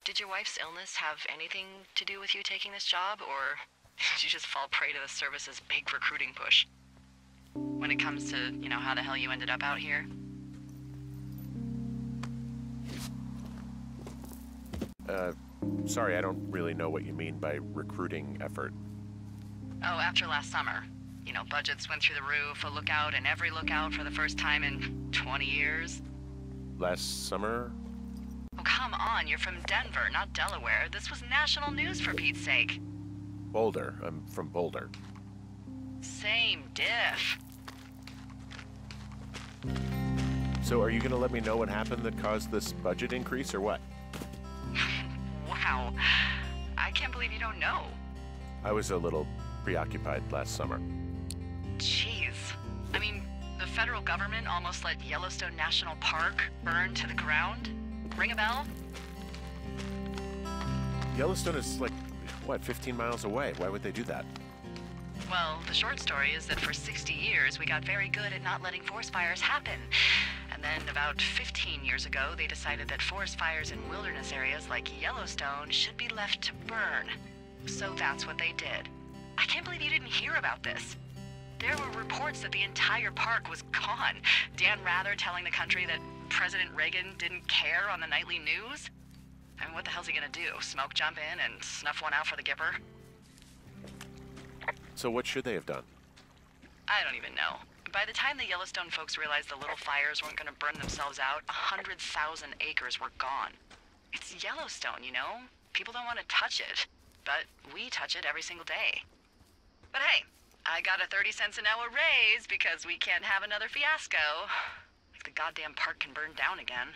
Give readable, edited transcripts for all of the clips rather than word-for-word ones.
Did your wife's illness have anything to do with you taking this job, or did you just fall prey to the service's big recruiting push? When it comes to, how the hell you ended up out here? Sorry, I don't really know what you mean by recruiting effort. Oh, after last summer. Budgets went through the roof, a lookout in every lookout for the first time in 20 years. Last summer? Oh, come on, you're from Denver, not Delaware. This was national news for Pete's sake. Boulder. I'm from Boulder. Same diff. So are you gonna let me know what happened that caused this budget increase, or what? Wow. I can't believe you don't know. I was a little preoccupied last summer. Jeez. I mean, the federal government almost let Yellowstone National Park burn to the ground? Ring a bell? Yellowstone is like, what, 15 miles away? Why would they do that? Well, the short story is that for 60 years, we got very good at not letting forest fires happen. And then about 15 years ago, they decided that forest fires in wilderness areas like Yellowstone should be left to burn. So that's what they did. I can't believe you didn't hear about this. There were reports that the entire park was gone. Dan Rather telling the country that President Reagan didn't care on the nightly news? I mean, what the hell's he gonna do? Smoke jump in and snuff one out for the Gipper? So what should they have done? I don't even know. By the time the Yellowstone folks realized the little fires weren't gonna burn themselves out, 100,000 acres were gone. It's Yellowstone, People don't want to touch it. But we touch it every single day. But hey, I got a 30 cents an hour raise because we can't have another fiasco. Like the goddamn park can burn down again.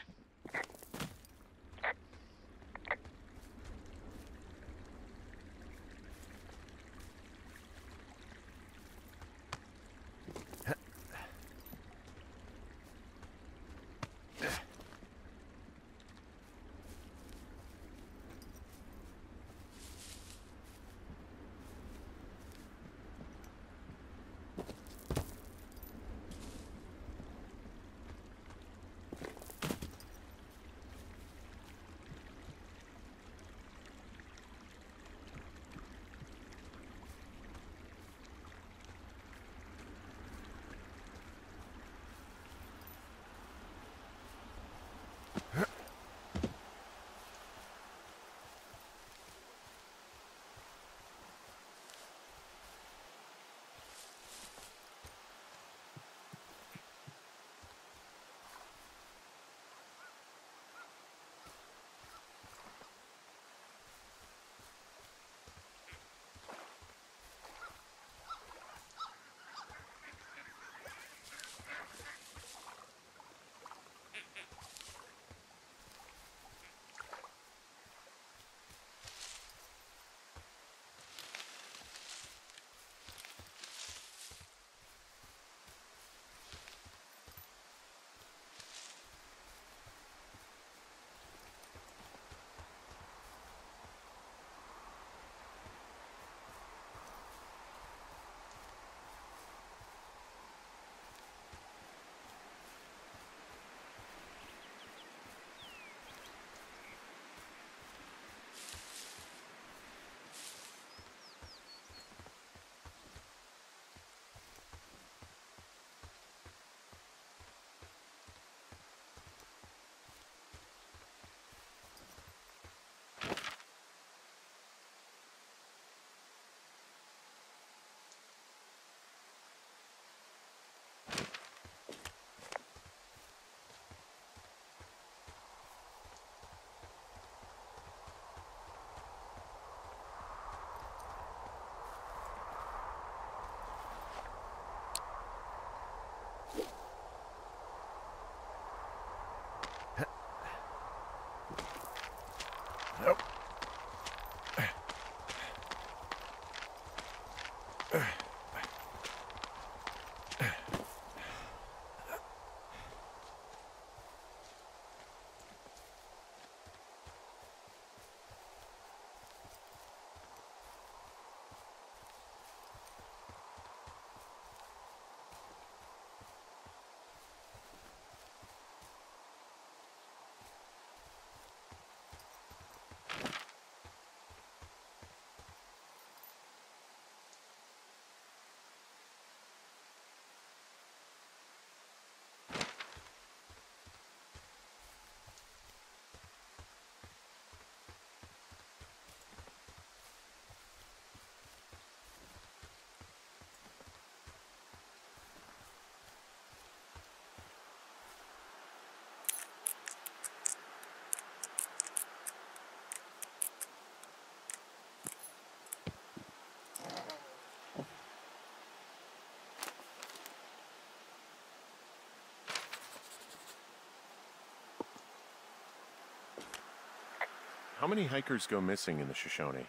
How many hikers go missing in the Shoshone?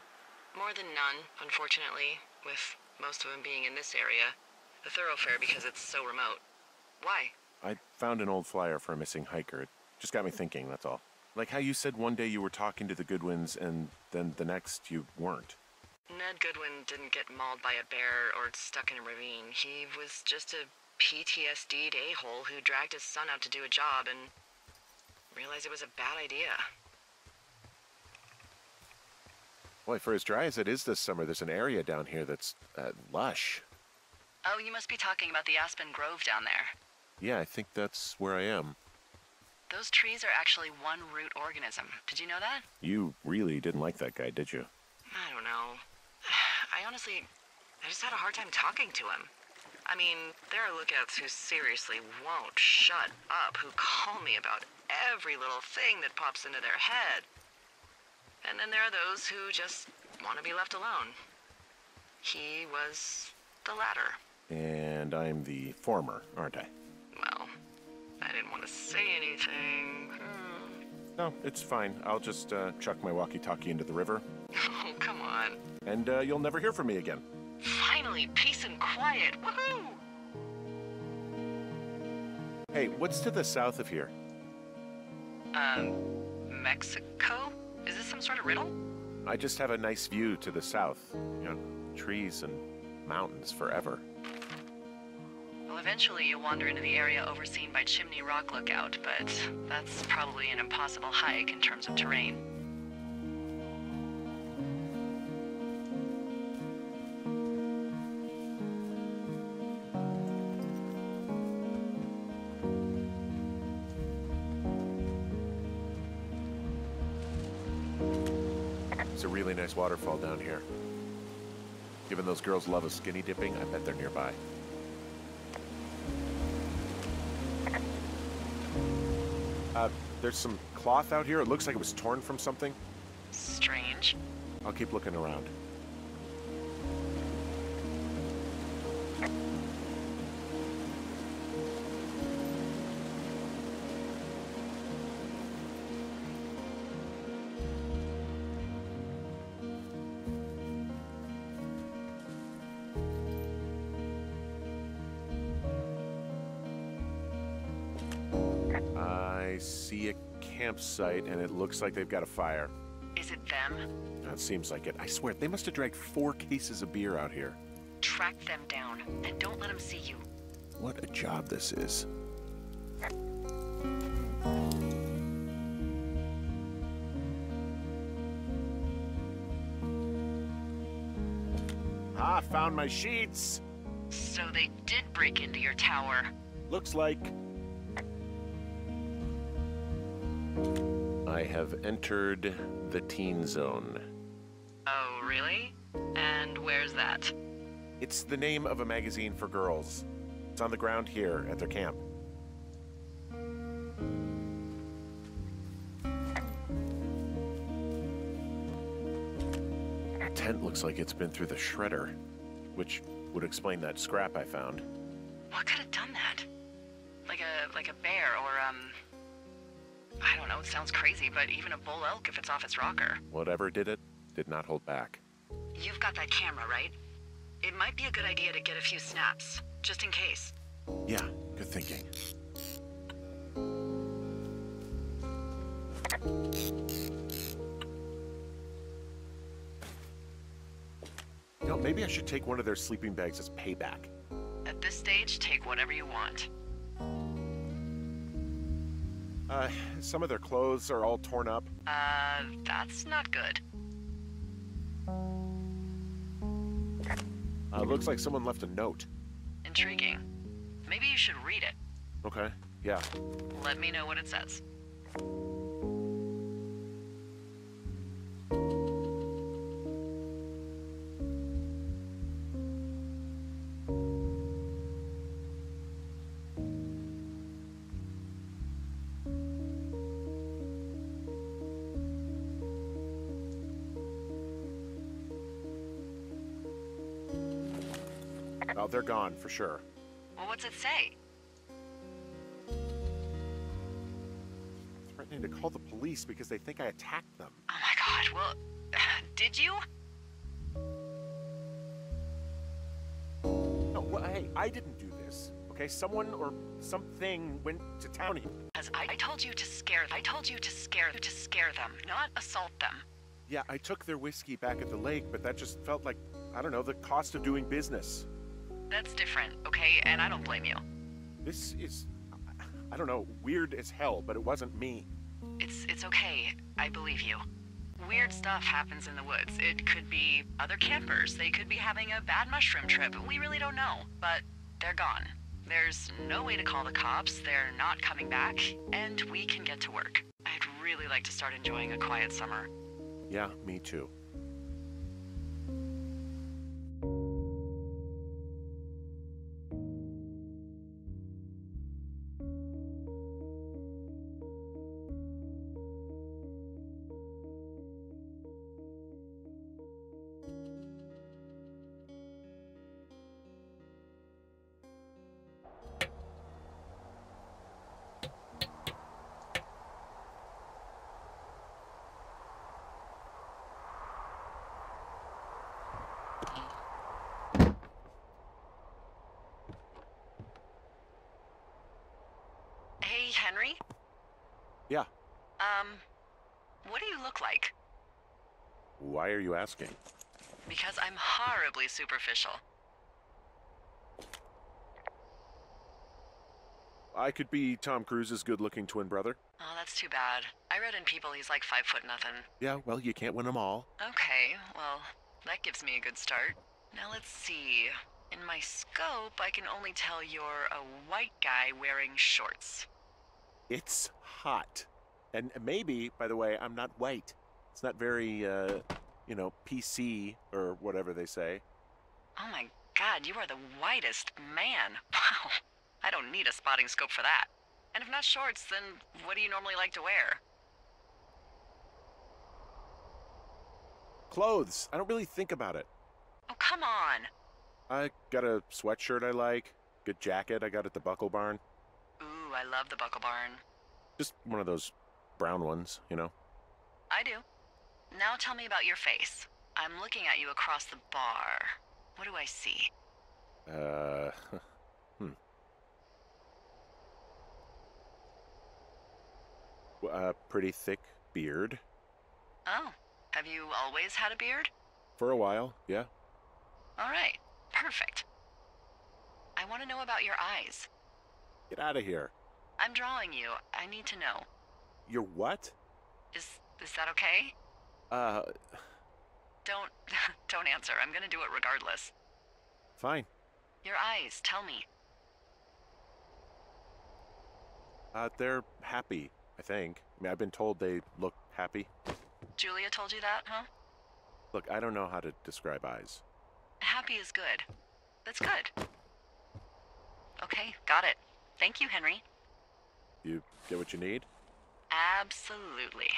More than none, unfortunately, with most of them being in this area. The thoroughfare because it's so remote. Why? I found an old flyer for a missing hiker. It just got me thinking, that's all. Like how you said one day you were talking to the Goodwins and then the next you weren't. Ned Goodwin didn't get mauled by a bear or stuck in a ravine. He was just a PTSD'd a-hole who dragged his son out to do a job and realized it was a bad idea. Boy, for as dry as it is this summer, there's an area down here that's lush. Oh, you must be talking about the Aspen Grove down there. Yeah, I think that's where I am. Those trees are actually one root organism. Did you know that? You really didn't like that guy, did you? I don't know. I just had a hard time talking to him. I mean, there are lookouts who seriously won't shut up, who call me about every little thing that pops into their head. And then there are those who just want to be left alone. He was the latter. And I'm the former, aren't I? Well, I didn't want to say anything. No, it's fine. I'll just chuck my walkie-talkie into the river. Oh, come on. And you'll never hear from me again. Finally, peace and quiet. Woohoo! Hey, what's to the south of here? Mexico? Is this some sort of riddle? I just have a nice view to the south. You know, trees and mountains forever. Well, eventually you'll wander into the area overseen by Chimney Rock Lookout, but that's probably an impossible hike in terms of terrain. It's a really nice waterfall down here. Given those girls love a skinny dipping, I bet they're nearby. There's some cloth out here. It looks like it was torn from something. Strange. I'll keep looking around. I see a campsite, and it looks like they've got a fire. Is it them? That seems like it. I swear, they must have dragged 4 cases of beer out here. Track them down, and don't let them see you. What a job this is. Ah, found my sheets! So they did break into your tower. Looks like... I have entered the teen zone. Oh, really? And where's that? It's the name of a magazine for girls. It's on the ground here at their camp. The tent looks like it's been through the shredder, which would explain that scrap I found. What could have done that? Like a bear or, I don't know, it sounds crazy, but even a bull elk if it's off its rocker. Whatever did it, did not hold back. You've got that camera, right? It might be a good idea to get a few snaps, just in case. Yeah, good thinking. You know, maybe I should take one of their sleeping bags as payback. At this stage, take whatever you want. Some of their clothes are all torn up. That's not good. Looks like someone left a note. Intriguing. Maybe you should read it. Okay, yeah. Let me know what it says. Oh, they're gone for sure. Well, what's it say? Threatening to call the police because they think I attacked them. Oh my God, well, did you? No, well, hey, I didn't do this. Okay, someone or something went to town here. Because I told you to scare them. I told you to scare them, not assault them. Yeah, I took their whiskey back at the lake, but that just felt like, I don't know, the cost of doing business. That's different, okay? And I don't blame you. This is, I don't know, weird as hell, but it wasn't me. It's okay. I believe you. Weird stuff happens in the woods. It could be other campers. They could be having a bad mushroom trip. We really don't know, but they're gone. There's no way to call the cops. They're not coming back, and we can get to work. I'd really like to start enjoying a quiet summer. Yeah, me too. Hey, Henry? Yeah. What do you look like? Why are you asking? Because I'm horribly superficial. I could be Tom Cruise's good-looking twin brother. Oh, that's too bad. I read in People he's like 5'0" nothing. Yeah, well, you can't win them all. Okay, well, that gives me a good start. Now let's see. In my scope, I can only tell you're a white guy wearing shorts. It's hot. And maybe, by the way, I'm not white. It's not very, PC or whatever they say. Oh my God, you are the whitest man. Wow. I don't need a spotting scope for that. And if not shorts, then what do you normally like to wear? Clothes. I don't really think about it. Oh, come on. I got a sweatshirt I like. Good jacket I got at the Buckle Barn. Ooh, I love the Buckle Barn. Just one of those brown ones, you know? I do. Now tell me about your face. I'm looking at you across the bar. What do I see? Pretty thick beard. Oh, have you always had a beard? For a while, yeah. All right, perfect. I want to know about your eyes. Get out of here. I'm drawing you. I need to know. You're what? Is that okay? Don't don't answer. I'm gonna do it regardless. Fine. Your eyes, tell me. They're happy, I think. I mean, I've been told they look happy. Julia told you that, huh? Look, I don't know how to describe eyes. Happy is good. That's good. Okay, got it. Thank you, Henry. You get what you need? Absolutely.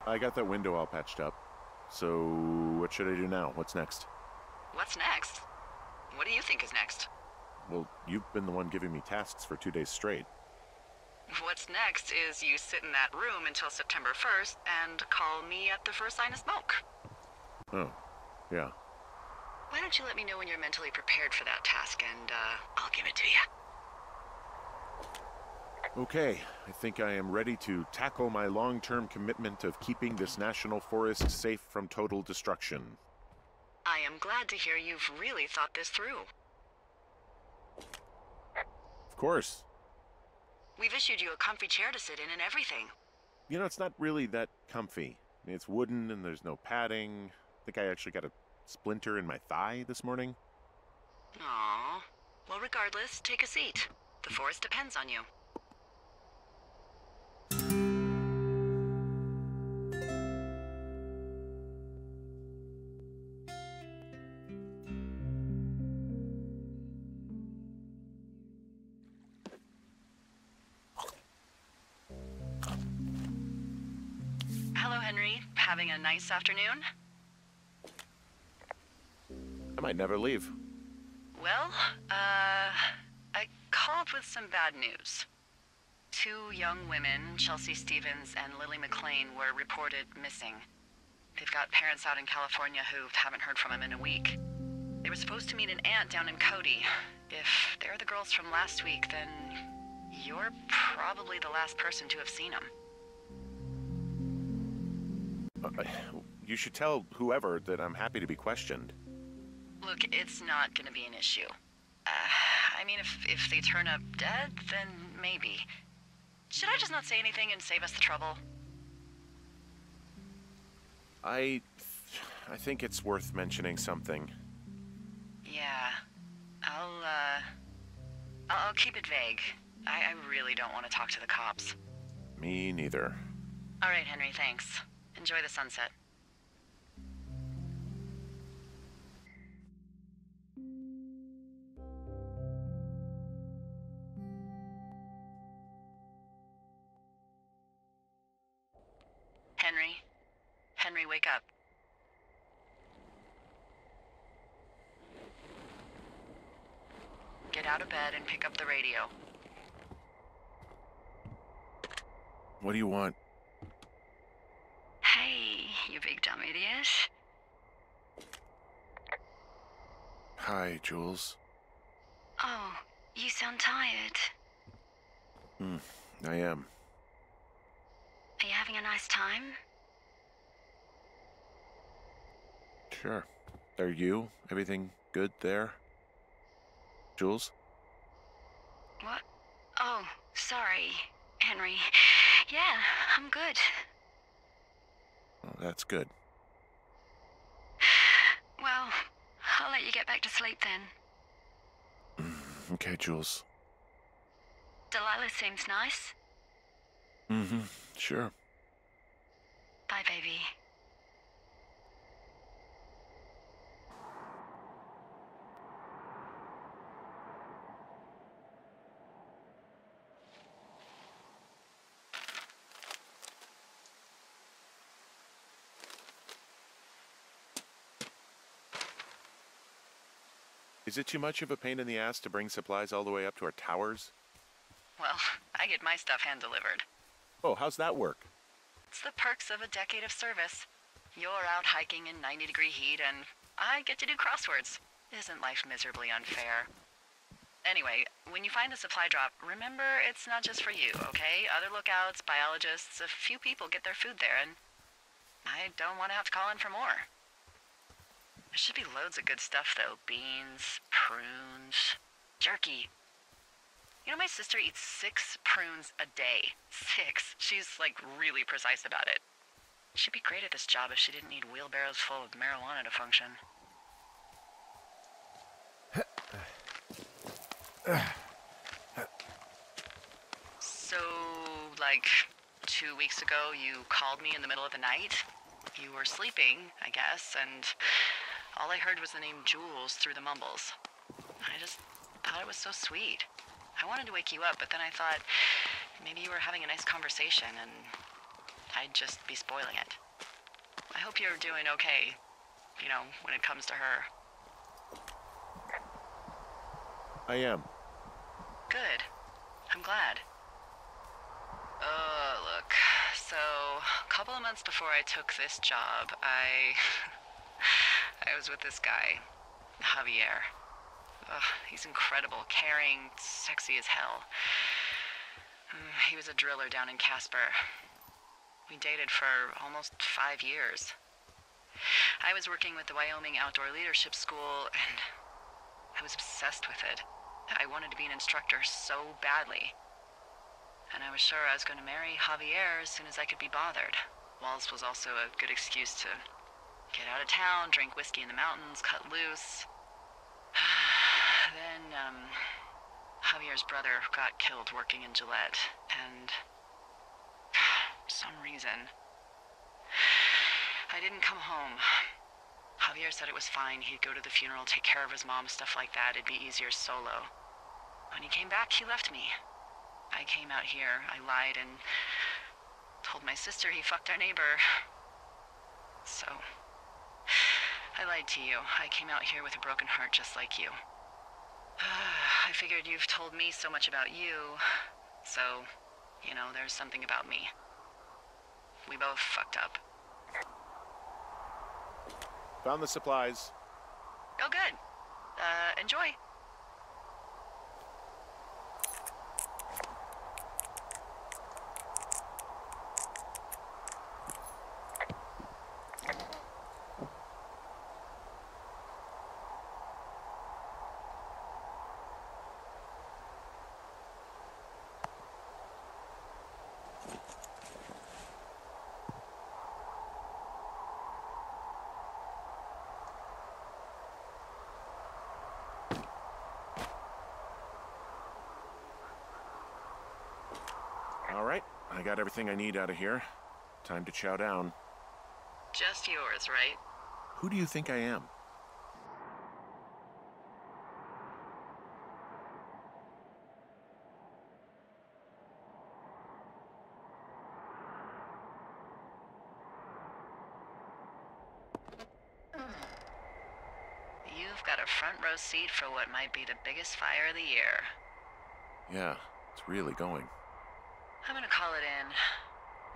I got that window all patched up. So, what should I do now? What's next? What's next? What do you think is next? Well, you've been the one giving me tasks for 2 days straight. What's next is you sit in that room until September 1st and call me at the first sign of smoke. Oh, yeah. Why don't you let me know when you're mentally prepared for that task, and I'll give it to you. Okay, I think I am ready to tackle my long-term commitment of keeping this national forest safe from total destruction. I am glad to hear you've really thought this through. Of course. We've issued you a comfy chair to sit in and everything. You know, it's not really that comfy. I mean, it's wooden and there's no padding. I think I actually got a splinter in my thigh this morning. Aww. Well, regardless, take a seat. The forest depends on you. Hello, Henry. Having a nice afternoon? I might never leave. Well, I called with some bad news. 2 young women, Chelsea Stevens and Lily McLean, were reported missing. They've got parents out in California who haven't heard from them in a week. They were supposed to meet an aunt down in Cody. If they're the girls from last week, then you're probably the last person to have seen them. You should tell whoever that I'm happy to be questioned. Look, it's not gonna be an issue. I mean, if they turn up dead, then maybe. Should I just not say anything and save us the trouble? I think it's worth mentioning something. Yeah. I'll keep it vague. I really don't want to talk to the cops. Me neither. All right, Henry, thanks. Enjoy the sunset. Henry? Henry, wake up. Get out of bed and pick up the radio. What do you want? Hey, you big dumb idiot. Hi, Jules. Oh, you sound tired. I am. Are you having a nice time? Sure. Are you? Everything good there? Jules? What? Oh, sorry, Henry. Yeah, I'm good. Oh, that's good. Well, I'll let you get back to sleep then. Okay, Jules. Delilah seems nice. Sure. Bye, baby. Is it too much of a pain in the ass to bring supplies all the way up to our towers? Well, I get my stuff hand-delivered. Oh, how's that work? It's the perks of a decade of service. You're out hiking in 90-degree heat, and I get to do crosswords. Isn't life miserably unfair? Anyway, when you find a supply drop, remember it's not just for you, okay? Other lookouts, biologists, a few people get their food there, and I don't want to have to call in for more. There should be loads of good stuff, though. Beans, prunes, jerky. You know, my sister eats 6 prunes a day. 6. She's, like, really precise about it. She'd be great at this job if she didn't need wheelbarrows full of marijuana to function. So, like, 2 weeks ago, you called me in the middle of the night? You were sleeping, I guess, and all I heard was the name Jules through the mumbles. I just thought it was so sweet. I wanted to wake you up, but then I thought maybe you were having a nice conversation and I'd just be spoiling it. I hope you're doing okay, you know, when it comes to her. I am. Good. I'm glad. Look. So, a couple of months before I took this job, I was with this guy, Javier. Ugh, he's incredible, caring, sexy as hell. He was a driller down in Casper. We dated for almost 5 years. I was working with the Wyoming Outdoor Leadership School, and I was obsessed with it. I wanted to be an instructor so badly. And I was sure I was going to marry Javier as soon as I could be bothered. Walls was also a good excuse to get out of town, drink whiskey in the mountains, cut loose. Then, Javier's brother got killed working in Gillette, and for some reason, I didn't come home. Javier said it was fine. He'd go to the funeral, take care of his mom, stuff like that. It'd be easier solo. When he came back, he left me. I came out here, I lied, and told my sister he fucked our neighbor. So, I lied to you. I came out here with a broken heart just like you. I figured you've told me so much about you, so, you know, there's something about me. We both fucked up. Found the supplies. Oh, good. Enjoy. All right, I got everything I need out of here. Time to chow down. Just yours, right? Who do you think I am? You've got a front row seat for what might be the biggest fire of the year. Yeah, it's really going. I'm gonna call it in.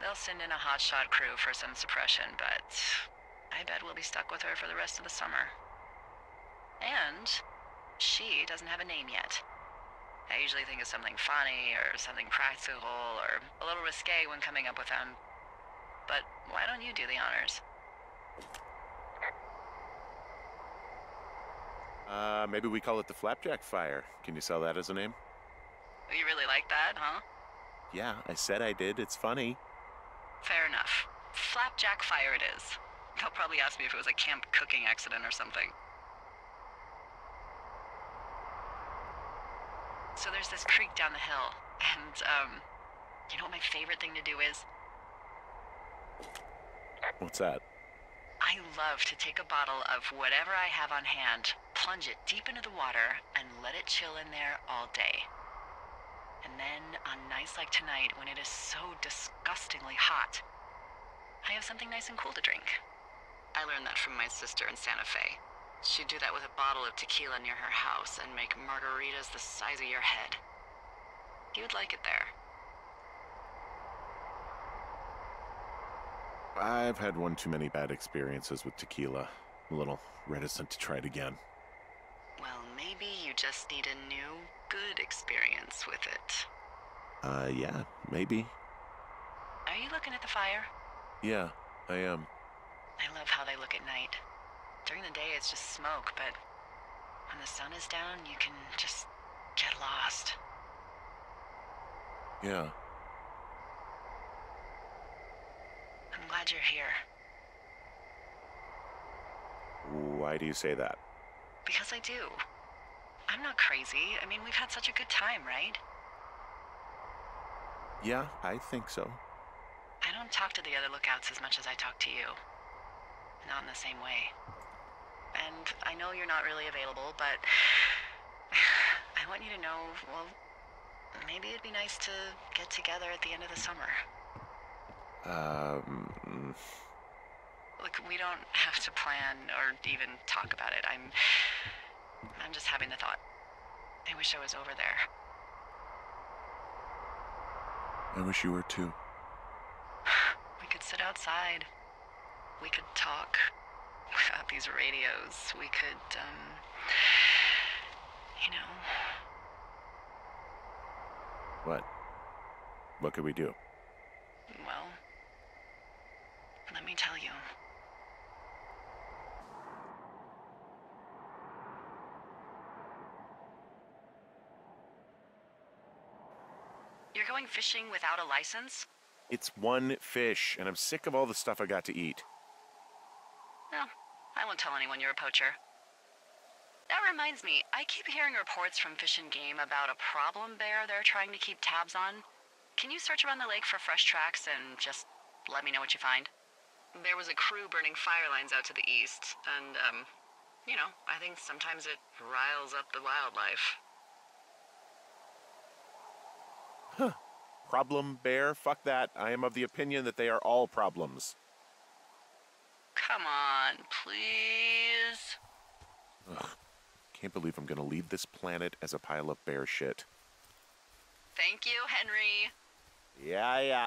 They'll send in a hotshot crew for some suppression, but I bet we'll be stuck with her for the rest of the summer. And she doesn't have a name yet. I usually think of something funny or something practical or a little risque when coming up with them. But why don't you do the honors? Maybe we call it the Flapjack Fire. Can you sell that as a name? You really like that, huh? Yeah, I said I did. It's funny. Fair enough. Flapjack Fire it is. They'll probably ask me if it was a camp cooking accident or something. So there's this creek down the hill, and, you know what my favorite thing to do is? What's that? I love to take a bottle of whatever I have on hand, plunge it deep into the water, and let it chill in there all day. And then, on nights like tonight, when it is so disgustingly hot, I have something nice and cool to drink. I learned that from my sister in Santa Fe. She'd do that with a bottle of tequila near her house and make margaritas the size of your head. You would like it there. I've had one too many bad experiences with tequila. I'm a little reticent to try it again. Well, maybe you just need a new, good experience with it. Yeah, maybe. Are you looking at the fire? Yeah, I am. I love how they look at night. During the day, it's just smoke, but when the sun is down, you can just get lost. Yeah. I'm glad you're here. Why do you say that? Because I do. I'm not crazy. I mean, we've had such a good time, right? Yeah, I think so. I don't talk to the other lookouts as much as I talk to you. Not in the same way. And I know you're not really available, but I want you to know, well, maybe it'd be nice to get together at the end of the summer. Look, we don't have to plan or even talk about it. I'm just having the thought. I wish I was over there. I wish you were too. We could sit outside. We could talk without these radios. We could, you know. What? What could we do? Well, let me tell you. You're going fishing without a license? It's one fish, and I'm sick of all the stuff I got to eat. No, I won't tell anyone you're a poacher. That reminds me, I keep hearing reports from Fish and Game about a problem bear they're trying to keep tabs on. Can you search around the lake for fresh tracks and just let me know what you find? There was a crew burning fire lines out to the east, and, you know, I think sometimes it riles up the wildlife. Huh. Problem bear? Fuck that. I am of the opinion that they are all problems. Come on, please. Ugh. Can't believe I'm gonna leave this planet as a pile of bear shit. Thank you, Henry. Yeah.